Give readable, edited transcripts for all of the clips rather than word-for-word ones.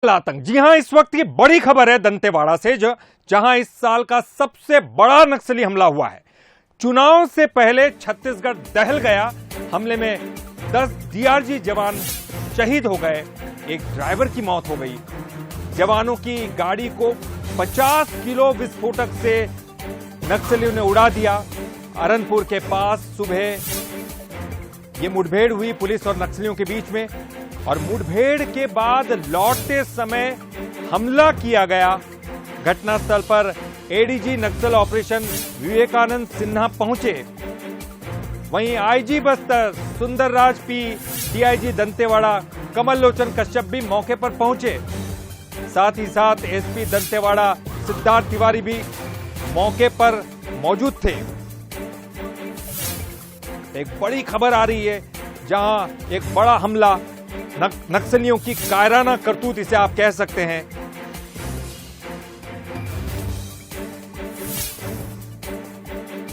आतंक। जी हां, इस वक्त की बड़ी खबर है दंतेवाड़ा से, जहां इस साल का सबसे बड़ा नक्सली हमला हुआ है। चुनाव से पहले छत्तीसगढ़ दहल गया। हमले में 10 डीआरजी जवान शहीद हो गए, एक ड्राइवर की मौत हो गई। जवानों की गाड़ी को 50 किलो विस्फोटक से नक्सलियों ने उड़ा दिया। अरनपुर के पास सुबह ये मुठभेड़ हुई पुलिस और नक्सलियों के बीच में, और मुठभेड़ के बाद लौटते समय हमला किया गया। घटनास्थल पर एडीजी नक्सल ऑपरेशन विवेकानंद सिन्हा पहुंचे। वहीं IG Bastar Sundarraj P, DIG Dantewada Kamal Lochan Kashyap भी मौके पर पहुंचे। साथ ही साथ एसपी दंतेवाड़ा सिद्धार्थ तिवारी भी मौके पर मौजूद थे। एक बड़ी खबर आ रही है, जहां एक बड़ा हमला, नक्सलियों की कायराना करतूत इसे आप कह सकते हैं।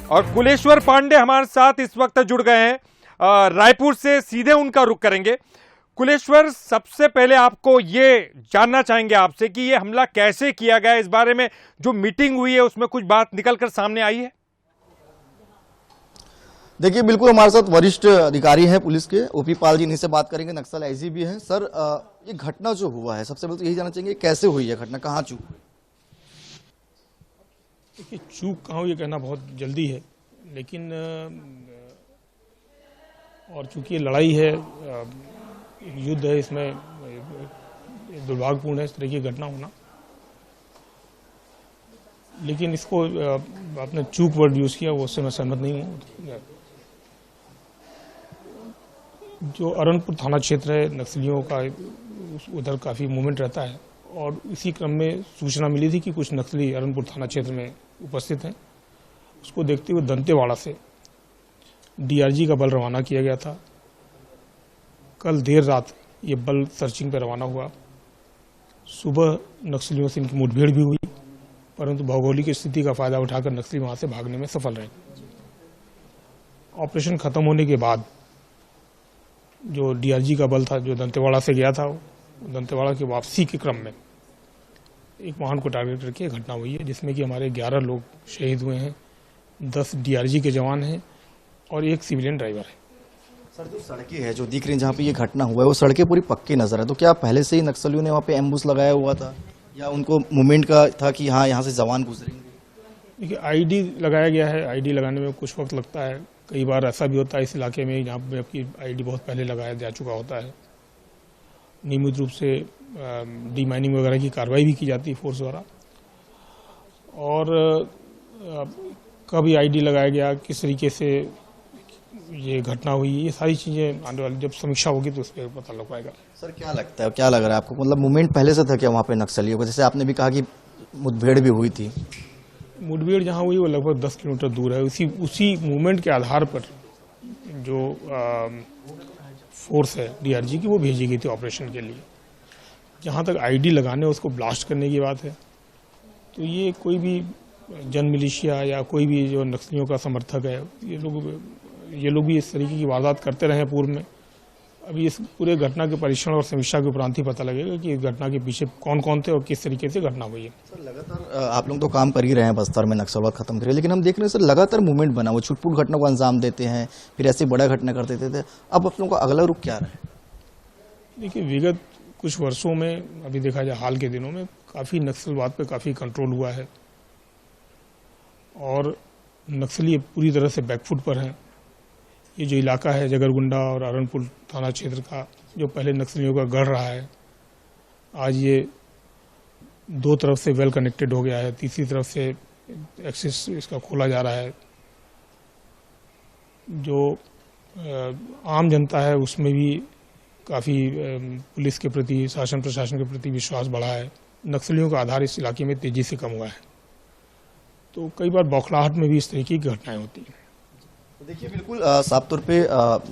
और कुलेश्वर पांडे हमारे साथ इस वक्त जुड़ गए हैं। रायपुर से सीधे उनका रुख करेंगे। कुलेश्वर, सबसे पहले आपको ये जानना चाहेंगे आपसे कि ये हमला कैसे किया गया। इस बारे में जो मीटिंग हुई है उसमें कुछ बात निकलकर सामने आई है? देखिए, बिल्कुल हमारे साथ वरिष्ठ अधिकारी हैं पुलिस के, ओपी पाल जी, इन्हीं से बात करेंगे। नक्सल आईजी भी हैं। सर, ये घटना जो हुआ है, सबसे पहले तो यही जानना चाहेंगे कैसे हुई है घटना, कहाँ चूक हुई? देखिए, चूक कहाँ हुई ये कहना बहुत जल्दी है, लेकिन और चूंकि ये लड़ाई है, युद्ध है, इसमें दुर्भाग्यपूर्ण है इस तरह की घटना होना। लेकिन इसको आपने चूक वर्ड यूज किया, वो उससे मैं सहमत नहीं हूँ। जो अरनपुर थाना क्षेत्र है, नक्सलियों का उधर काफ़ी मूवमेंट रहता है, और इसी क्रम में सूचना मिली थी कि कुछ नक्सली अरनपुर थाना क्षेत्र में उपस्थित हैं। उसको देखते हुए दंतेवाड़ा से डीआरजी का बल रवाना किया गया था। कल देर रात ये बल सर्चिंग पर रवाना हुआ। सुबह नक्सलियों से इनकी मुठभेड़ भी हुई, परंतु भौगोलिक स्थिति का फायदा उठाकर नक्सली वहां से भागने में सफल रहे। ऑपरेशन खत्म होने के बाद जो डीआरजी का बल था, जो दंतेवाड़ा से गया था, दंतेवाड़ा की वापसी के क्रम में एक वाहन को टारगेट करके घटना हुई है, जिसमें कि हमारे 11 लोग शहीद हुए हैं, 10 डीआरजी के जवान हैं और एक सिविलियन ड्राइवर है। सर, जो सड़कें हैं जो दिख रही हैं जहाँ पे ये घटना हुआ है, वो सड़कें पूरी पक्की नजर है, तो क्या पहले से ही नक्सलियों ने वहाँ पे एम्बुश लगाया हुआ था, या उनको मूवमेंट का था कि हाँ यहाँ से जवान गुजरेंगे? देखिए, आईडी लगाया गया है। आईडी लगाने में कुछ वक्त लगता है। कई बार ऐसा भी होता है इस इलाके में जहाँ पे आपकी आईडी बहुत पहले लगाया जा चुका होता है। नियमित रूप से डीमाइनिंग वगैरह की कार्रवाई भी की जाती है फोर्स द्वारा। और कब ये आईडी लगाया गया, किस तरीके से ये घटना हुई, ये सारी चीजें आने वाली जब समीक्षा होगी तो उस पर पता लग पाएगा। सर, क्या लगता है, क्या लग रहा है आपको, मतलब मूवमेंट पहले से था क्या वहाँ पे नक्सलियों का? जैसे आपने भी कहा कि मुठभेड़ भी हुई थी। मुठभेड़ जहाँ हुई वो लगभग 10 किलोमीटर दूर है। उसी मूवमेंट के आधार पर जो फोर्स है डीआरजी की, वो भेजी गई थी ऑपरेशन के लिए। जहाँ तक आईडी लगाने उसको ब्लास्ट करने की बात है, तो ये कोई भी जन मिलिशिया या कोई भी जो नक्सलियों का समर्थक है, ये लोग भी इस तरीके की वारदात करते रहे पूर्व में। अभी इस पूरे घटना के परीक्षण और समीक्षा के उपरांत ही पता लगेगा कि इस घटना के पीछे कौन कौन थे और किस तरीके से घटना हुई है। सर, लगातार आप लोग तो काम कर ही रहे हैं बस्तर में नक्सलवाद खत्म करिए, लेकिन हम देख रहे हैं सर लगातार मूवमेंट बना, वो छुटपुट घटना को अंजाम देते हैं, फिर ऐसी बड़ा घटना कर देते थे। अब आप लोगों का अगला रुख क्या रहा है? देखिए, विगत कुछ वर्षों में, अभी देखा जाए हाल के दिनों में, काफ़ी नक्सलवाद पे काफ़ी कंट्रोल हुआ है, और नक्सली पूरी तरह से बैकफुट पर हैं। ये जो इलाका है जगरगुंडा और अरनपुर थाना क्षेत्र का, जो पहले नक्सलियों का गढ़ रहा है, आज ये 2 तरफ से वेल कनेक्टेड हो गया है। तीसरी तरफ से एक्सेस इसका खोला जा रहा है। जो आम जनता है उसमें भी काफ़ी पुलिस के प्रति, शासन प्रशासन के प्रति विश्वास बढ़ा है। नक्सलियों का आधार इस इलाके में तेजी से कम हुआ है, तो कई बार बौखलाहट में भी इस तरीके की घटनाएं होती हैं। देखिए बिल्कुल साफ तौर पे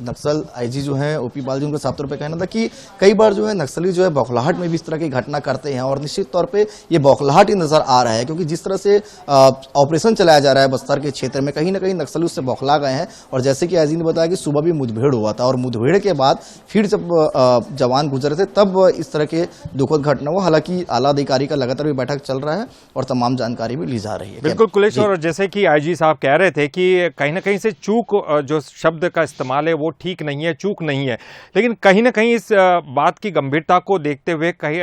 नक्सल आईजी जो है ओपी बाल जी, उनका साफ तौर पे कहना था कि कई बार जो है नक्सली जो है बौखलाहट में भी इस तरह की घटना करते हैं और निश्चित तौर पे ये बौखलाहट ही नजर आ रहा है, क्योंकि जिस तरह से ऑपरेशन चलाया जा रहा है बस्तर के क्षेत्र में, कहीं ना कहीं नक्सली उससे बौखला गए हैं। और जैसे कि आईजी ने बताया कि सुबह भी मुठभेड़ हुआ था और मुठभेड़ के बाद फिर जब जवान गुजरे थे तब इस तरह के दुखद घटना हुआ। हालांकि आला अधिकारी का लगातार भी बैठक चल रहा है और तमाम जानकारी भी ली जा रही है। बिल्कुल कुलेश, और जैसे कि आईजी साहब कह रहे थे कि कहीं ना कहीं से चूक, जो शब्द का इस्तेमाल है वो ठीक नहीं है, चूक नहीं है, लेकिन कहीं ना कहीं इस बात की गंभीरता को देखते हुए कहीं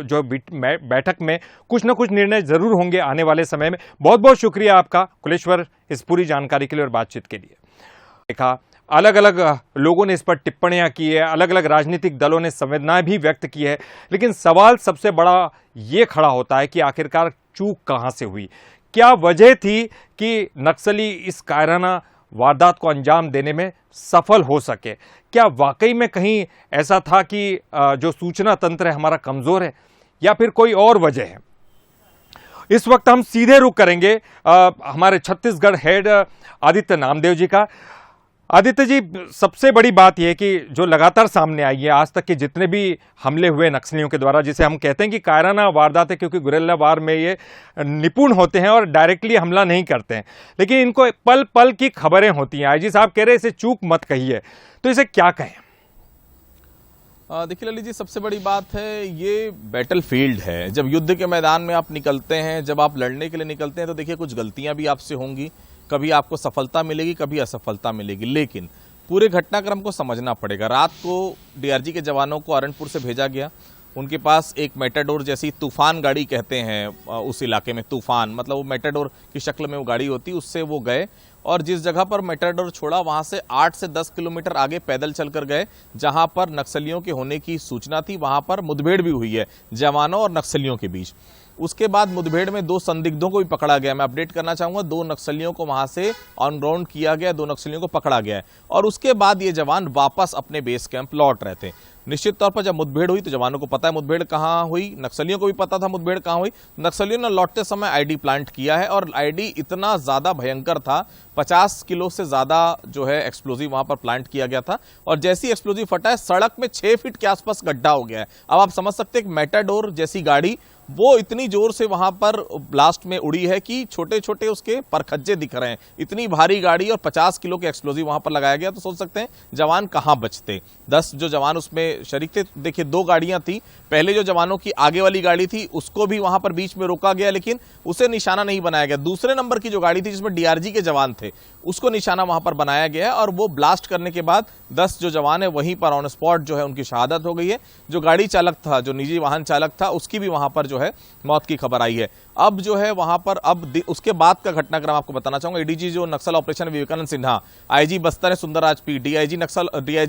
जो बैठक में कुछ ना कुछ निर्णय जरूर होंगे आने वाले समय में। बहुत बहुत शुक्रिया आपका कुलेश्वर इस पूरी जानकारी के लिए और बातचीत के लिए। देखा, अलग अलग लोगों ने इस पर टिप्पणियां की है, अलग अलग राजनीतिक दलों ने संवेदनाएं भी व्यक्त की है, लेकिन सवाल सबसे बड़ा ये खड़ा होता है कि आखिरकार चूक कहां से हुई, क्या वजह थी कि नक्सली इस कायराना वारदात को अंजाम देने में सफल हो सके। क्या वाकई में कहीं ऐसा था कि जो सूचना तंत्र है हमारा कमजोर है, या फिर कोई और वजह है? इस वक्त हम सीधे रुख करेंगे हमारे छत्तीसगढ़ हेड आदित्य नामदेव जी का। आदित्य जी, सबसे बड़ी बात यह कि जो लगातार सामने आई है आज तक के जितने भी हमले हुए नक्सलियों के द्वारा, जिसे हम कहते हैं कि कायराना वारदात है, क्योंकि गुरिल्ला वार में ये निपुण होते हैं और डायरेक्टली हमला नहीं करते हैं, लेकिन इनको पल पल की खबरें होती हैं। आईजी साहब कह रहे हैं इसे चूक मत कहिए, तो इसे क्या कहें? देखिए ललित जी, सबसे बड़ी बात है ये बैटल फील्ड है। जब युद्ध के मैदान में आप निकलते हैं, जब आप लड़ने के लिए निकलते हैं, तो देखिए कुछ गलतियां भी आपसे होंगी, कभी आपको सफलता मिलेगी, कभी असफलता मिलेगी, लेकिन पूरे घटनाक्रम को समझना पड़ेगा। रात को डीआरजी के जवानों को अरनपुर से भेजा गया, उनके पास एक मेटाडोर जैसी तूफान गाड़ी कहते हैं उस इलाके में, तूफान मतलब वो मेटाडोर की शक्ल में वो गाड़ी होती, उससे वो गए और जिस जगह पर मेटाडोर छोड़ा वहां से 8 से 10 किलोमीटर आगे पैदल चलकर गए, जहां पर नक्सलियों के होने की सूचना थी। वहां पर मुठभेड़ भी हुई है जवानों और नक्सलियों के बीच। उसके बाद मुठभेड़ में 2 संदिग्धों को भी पकड़ा गया। मैं अपडेट करना चाहूंगा, 2 नक्सलियों को वहां से ऑन ग्राउंड किया गया, 2 नक्सलियों को पकड़ा गया है और उसके बाद ये जवान वापस अपने बेस कैंप लौट रहे थे। निश्चित तौर पर जब मुठभेड़ हुई तो जवानों को पता है मुठभेड़ कहां हुई, नक्सलियों को भी पता था मुठभेड़ कहां हुई। नक्सलियों ने लौटते समय आईडी प्लांट किया है और आईडी इतना ज्यादा भयंकर था, 50 किलो से ज्यादा जो है एक्सप्लोजिव वहां पर प्लांट किया गया था और जैसी एक्सप्लोजिव फटा है, सड़क में 6 फीट के आसपास गड्ढा हो गया है। अब आप समझ सकते हैं, एक मेटाडोर जैसी गाड़ी वो इतनी जोर से वहां पर ब्लास्ट में उड़ी है कि छोटे छोटे उसके परखच्चे दिख रहे हैं। इतनी भारी गाड़ी और 50 किलो के एक्सप्लोजिव वहां पर लगाया गया, तो सोच सकते हैं जवान कहां बचते। 10 जो जवान उसमें शरीक थे, देखिए 2 गाड़ियां थी। पहले जो जवानों की आगे वाली गाड़ी थी उसको भी वहां पर बीच में रोका गया, लेकिन उसे निशाना नहीं बनाया गया। दूसरे नंबर की जो गाड़ी थी जिसमें डीआरजी के जवान थे, उसको निशाना वहां पर बनाया गया और वो ब्लास्ट करने के बाद 10 जो जवान है वहीं पर ऑन स्पॉट जो है उनकी शहादत हो गई है। जो गाड़ी चालक था, जो निजी वाहन चालक था, उसकी भी वहां पर जो है मौत की खबर आई है। अब जो है वहां पर उसके बाद का घटनाक्रम आपको बताना चाहूंगा। एडीजी जो नक्सल ऑपरेशन विवेकानंद सिन्हा, आईजी बस्तर है सुंदरराज पी, डीआईजी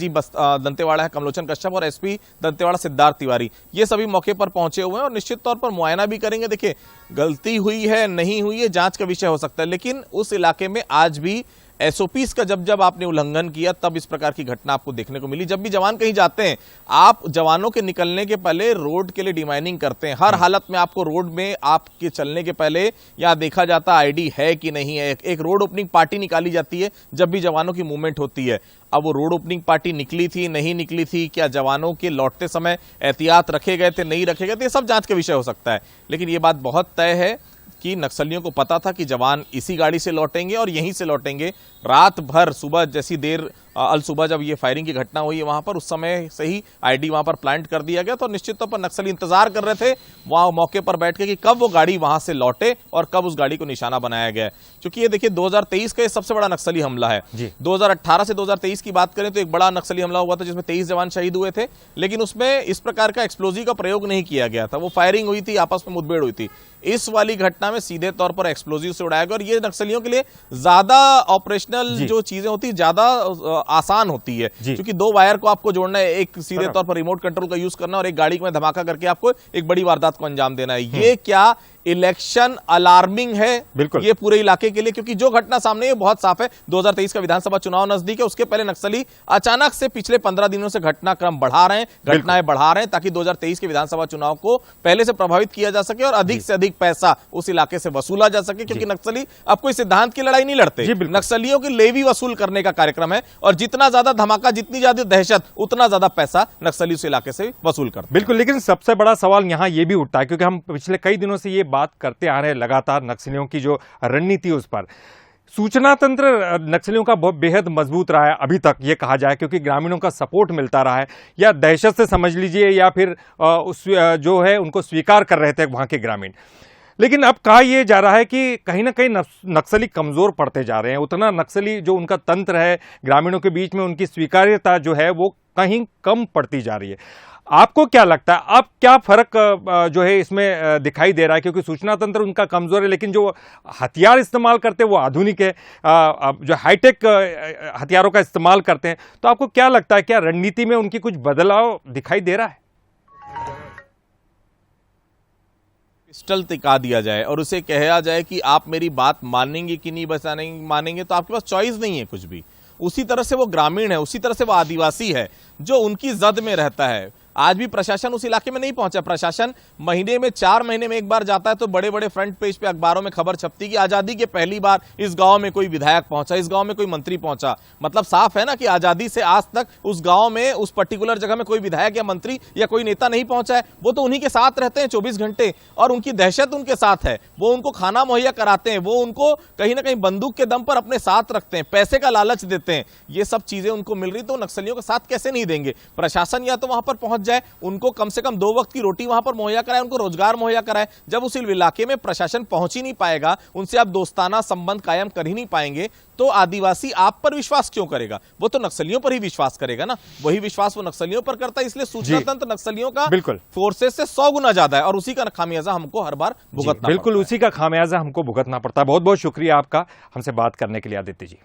दंतेवाड़ा है कमलोचन कश्यप और एसपी दंतेवाड़ा सिद्धार्थ तिवारी, ये सभी मौके पर पहुंचे हुए हैं और निश्चित तौर पर मुआयना भी करेंगे। देखिए गलती हुई है नहीं हुई है जांच का विषय हो सकता है, लेकिन उस इलाके में आज भी एसओपीज का जब आपने उल्लंघन किया तब इस प्रकार की घटना आपको देखने को मिली। जब भी जवान कहीं जाते हैं, आप जवानों के निकलने के पहले रोड के लिए डिमाइनिंग करते हैं। हर हालत में आपको रोड में आपके चलने के पहले या देखा जाता आईडी है कि नहीं है। एक रोड ओपनिंग पार्टी निकाली जाती है जब भी जवानों की मूवमेंट होती है। अब वो रोड ओपनिंग पार्टी निकली थी नहीं निकली थी, क्या जवानों के लौटते समय एहतियात रखे गए थे नहीं रखे गए थे, ये सब जांच का विषय हो सकता है। लेकिन ये बात बहुत तय है कि नक्सलियों को पता था कि जवान इसी गाड़ी से लौटेंगे और यहीं से लौटेंगे। रात भर सुबह जैसी देर अल सुबह जब ये फायरिंग की घटना हुई है वहां पर, उस समय से ही आईडी वहां पर प्लांट कर दिया गया। तो निश्चित तौर पर नक्सली इंतजार कर रहे थे वहां मौके पर बैठ के कि कब वो गाड़ी वहां से लौटे और कब उस गाड़ी को निशाना बनाया गया। क्योंकि ये देखिए 2023 का ये सबसे बड़ा नक्सली हमला है। 2018 से 2023 की बात करें तो एक बड़ा नक्सली हमला हुआ था जिसमें 23 जवान शहीद हुए थे, लेकिन उसमें इस प्रकार का एक्सप्लोजिव का प्रयोग नहीं किया गया था। वो फायरिंग हुई थी, आपस में मुठभेड़ हुई थी। इस वाली घटना में सीधे तौर पर एक्सप्लोजिव से उड़ाया गया और ये नक्सलियों के लिए ज्यादा ऑपरेशनल जो चीजें होती है ज्यादा आसान होती है, क्योंकि 2 वायर को आपको जोड़ना है, एक सीधे तौर पर रिमोट कंट्रोल का यूज करना और एक गाड़ी में धमाका करके आपको एक बड़ी वारदात को अंजाम देना है। ये क्या इलेक्शन अलार्मिंग है बिल्कुल। ये पूरे इलाके के लिए, क्योंकि जो घटना सामने है बहुत साफ है। 2023 का विधानसभा चुनाव नजदीक है, उसके पहले नक्सली अचानक से पिछले 15 दिनों से घटनाक्रम बढ़ा रहे हैं, घटनाएं बढ़ा रहे हैं, ताकि 2023 के विधानसभा चुनाव को पहले से प्रभावित किया जा सके और अधिक से अधिक पैसा उस इलाके से वसूला जा सके, क्योंकि नक्सली अब कोई सिद्धांत की लड़ाई नहीं लड़ते, नक्सलियों की लेवी वसूल करने का कार्यक्रम है, और जितना ज्यादा धमाका, जितनी ज्यादा दहशत, उतना ज्यादा पैसा नक्सली उस इलाके से वसूल करते। बिल्कुल, लेकिन सबसे बड़ा सवाल यहां यह भी उठता है, क्योंकि हम पिछले कई दिनों से ये बात करते आ रहे हैं लगातार नक्सलियों की जो रणनीति उस पर। सूचना तंत्र नक्सलियों का बहुत बेहद मजबूत रहा है अभी तक, ये कहा जाए, क्योंकि ग्रामीणों का सपोर्ट मिलता रहा है, या दहशत से समझ लीजिए, या फिर उस जो है उनको स्वीकार कर रहे थे वहां के ग्रामीण। लेकिन अब कहा यह जा रहा है कि कहीं ना कहीं नक्सली कमजोर पड़ते जा रहे हैं, उतना नक्सली जो उनका तंत्र है ग्रामीणों के बीच में, उनकी स्वीकार्यता जो है वो कहीं कम पड़ती जा रही है। आपको क्या लगता है, अब क्या फर्क जो है इसमें दिखाई दे रहा है? क्योंकि सूचना तंत्र उनका कमजोर है, लेकिन जो हथियार इस्तेमाल करते हैं वो आधुनिक है, जो हाईटेक हथियारों का इस्तेमाल करते हैं। तो आपको क्या लगता है, क्या रणनीति में उनकी कुछ बदलाव दिखाई दे रहा है? पिस्टल टिका दिया जाए और उसे कहा जाए कि आप मेरी बात मानेंगे कि नहीं मानेंगे, तो आपके पास चॉइस नहीं है कुछ भी। उसी तरह से वो ग्रामीण है, उसी तरह से वो आदिवासी है जो उनकी जद में रहता है। आज भी प्रशासन उस इलाके में नहीं पहुंचा। प्रशासन महीने में 4 महीने में एक बार जाता है, तो बड़े बड़े फ्रंट पेज पे अखबारों में खबर छपती कि आजादी के पहली बार इस गांव में कोई विधायक पहुंचा, इस गांव में कोई मंत्री पहुंचा। मतलब साफ है ना कि आजादी से आज तक उस गांव में, उस पर्टिकुलर जगह में कोई विधायक या मंत्री या कोई नेता नहीं पहुंचा है। वो तो उन्हीं के साथ रहते हैं 24 घंटे, और उनकी दहशत उनके साथ है। वो उनको खाना मुहैया कराते हैं, वो उनको कहीं ना कहीं बंदूक के दम पर अपने साथ रखते हैं, पैसे का लालच देते हैं। ये सब चीजें उनको मिल रही, तो नक्सलियों का साथ कैसे नहीं देंगे? प्रशासन या तो वहां पर पहुंच जाए, उनको कम से कम 2 वक्त की रोटी वहां पर मुहैया कराए, उनको रोजगार मुहैया कराए। जब उस इलाके में प्रशासन पहुंच ही नहीं पाएगा, उनसे आप दोस्ताना संबंध कायम कर ही नहीं पाएंगे, तो आदिवासी आप पर विश्वास क्यों करेगा? वो तो नक्सलियों पर ही विश्वास करेगा ना। वही विश्वास वो नक्सलियों पर करता है, इसलिए सूचना तंत्र नक्सलियों का बिल्कुल फोर्सेस से 100 गुना ज्यादा है, और उसी का खामियाजा हमको हर बार भुगतना बिल्कुल पड़ता है। उसी का खामियाजा हमको भुगतना पड़ता है। बहुत बहुत शुक्रिया आपका हमसे बात करने के लिए आदित्य जी।